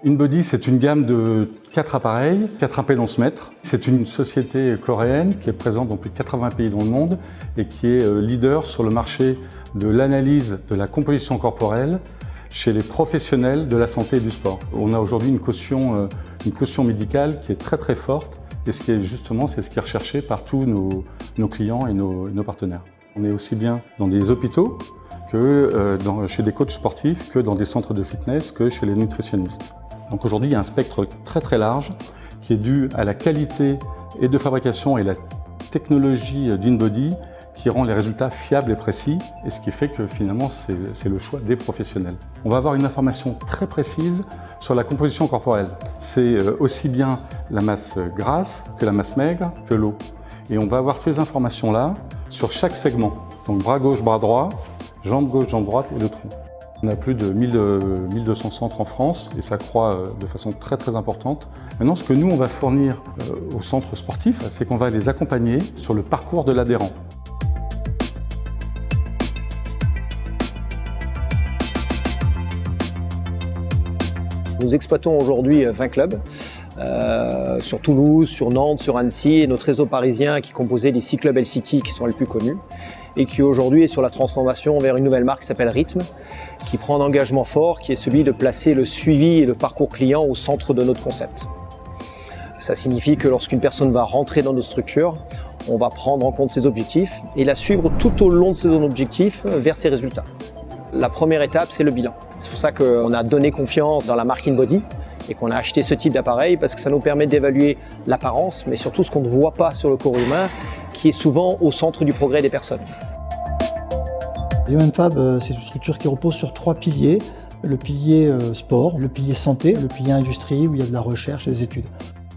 InBody, c'est une gamme de 4 appareils, 4 impédance-mètres. C'est une société coréenne qui est présente dans plus de 80 pays dans le monde et qui est leader sur le marché de l'analyse de la composition corporelle chez les professionnels de la santé et du sport. On a aujourd'hui une caution médicale qui est très forte et c'est ce qui est recherché par tous nos clients et nos partenaires. On est aussi bien dans des hôpitaux que chez des coachs sportifs, que dans des centres de fitness, que chez les nutritionnistes. Donc aujourd'hui, il y a un spectre très large qui est dû à la qualité et de fabrication et la technologie d'InBody qui rend les résultats fiables et précis, et ce qui fait que finalement c'est le choix des professionnels. On va avoir une information très précise sur la composition corporelle. C'est aussi bien la masse grasse que la masse maigre que l'eau. Et on va avoir ces informations-là sur chaque segment. Donc bras gauche, bras droit, jambe gauche, jambe droite et le tronc. On a plus de 1200 centres en France et ça croît de façon très importante. Maintenant, ce que nous, on va fournir aux centres sportifs, c'est qu'on va les accompagner sur le parcours de l'adhérent. Nous exploitons aujourd'hui 20 clubs sur Toulouse, sur Nantes, sur Annecy et notre réseau parisien qui est composé des 6 clubs LCT qui sont les plus connus et qui aujourd'hui est sur la transformation vers une nouvelle marque qui s'appelle Rythme, qui prend un engagement fort qui est celui de placer le suivi et le parcours client au centre de notre concept. Ça signifie que lorsqu'une personne va rentrer dans notre structure, on va prendre en compte ses objectifs et la suivre tout au long de ses objectifs vers ses résultats. La première étape, c'est le bilan. C'est pour ça qu'on a donné confiance dans la marque InBody et qu'on a acheté ce type d'appareil parce que ça nous permet d'évaluer l'apparence, mais surtout ce qu'on ne voit pas sur le corps humain, qui est souvent au centre du progrès des personnes. HumanFab, c'est une structure qui repose sur 3 piliers. Le pilier sport, le pilier santé, le pilier industrie où il y a de la recherche et des études.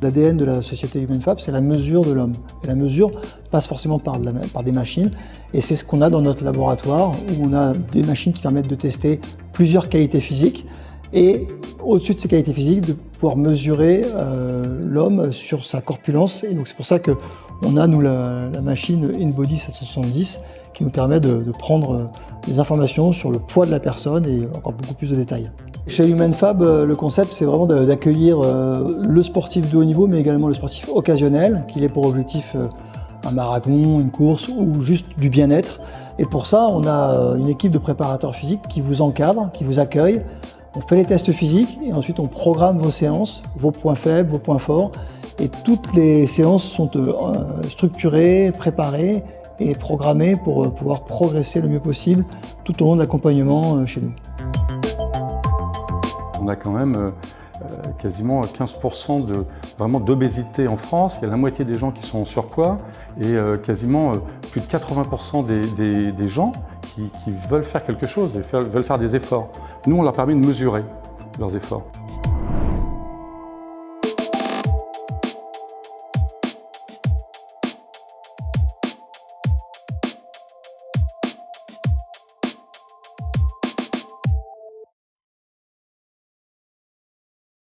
L'ADN de la société HumanFab, c'est la mesure de l'homme. Et la mesure passe forcément par des machines. Et c'est ce qu'on a dans notre laboratoire, où on a des machines qui permettent de tester plusieurs qualités physiques. Et au-dessus de ces qualités physiques, de pouvoir mesurer l'homme sur sa corpulence. Et donc c'est pour ça qu'on a, nous, la machine InBody 770, qui nous permet de prendre des informations sur le poids de la personne et encore beaucoup plus de détails. Chez HumanFab, le concept, c'est vraiment d'accueillir le sportif de haut niveau, mais également le sportif occasionnel, qu'il ait pour objectif un marathon, une course ou juste du bien-être. Et pour ça, on a une équipe de préparateurs physiques qui vous encadre, qui vous accueille. On fait les tests physiques et ensuite on programme vos séances, vos points faibles, vos points forts. Et toutes les séances sont structurées, préparées et programmées pour pouvoir progresser le mieux possible tout au long de l'accompagnement chez nous. On a quand même quasiment 15% d'obésité en France. Il y a la moitié des gens qui sont en surpoids et quasiment plus de 80% des gens qui veulent faire quelque chose, veulent faire des efforts. Nous, on leur permet de mesurer leurs efforts.